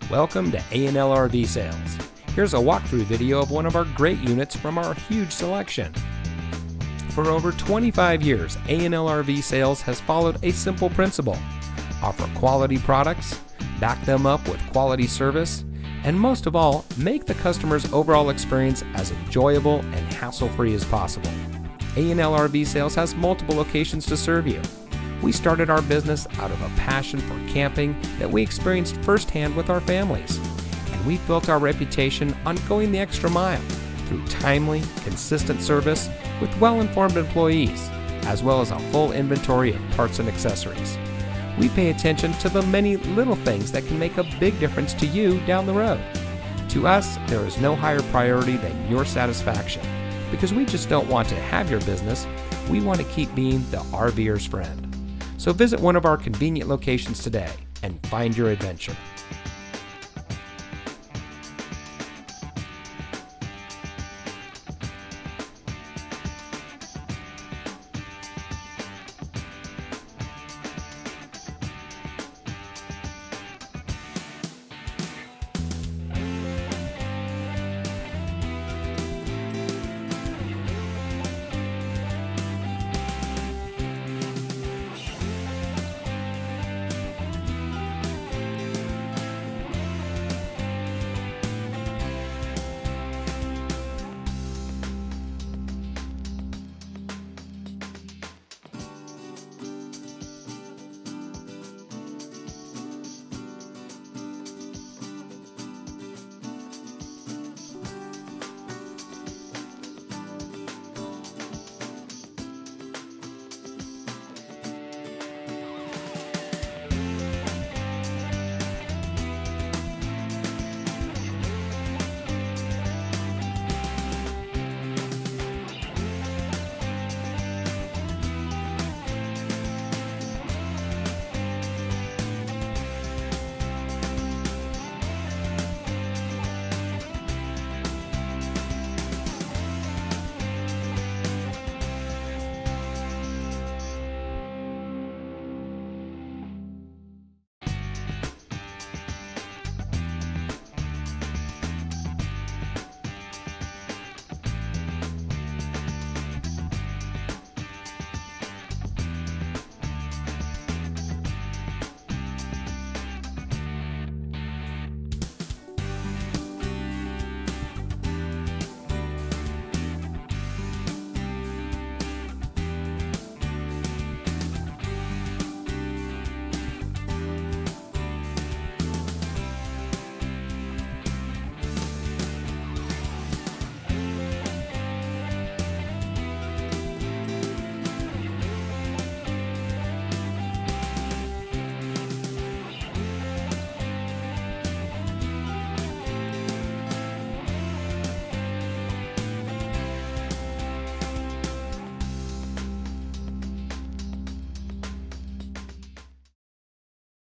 Welcome to A&L RV Sales. Here's a walkthrough video of one of our great units from our huge selection. For over 25 years, A&L RV Sales has followed a simple principle: offer quality products, back them up with quality service, and most of all, make the customer's overall experience as enjoyable and hassle-free as possible. A&L RV Sales has multiple locations to serve you. We started our business out of a passion for camping that we experienced firsthand with our families, and we've built our reputation on going the extra mile through timely, consistent service with well-informed employees, as well as a full inventory of parts and accessories. We pay attention to the many little things that can make a big difference to you down the road. To us, there is no higher priority than your satisfaction, because we just don't want to have your business, we want to keep being the RVer's friend. So visit one of our convenient locations today and find your adventure.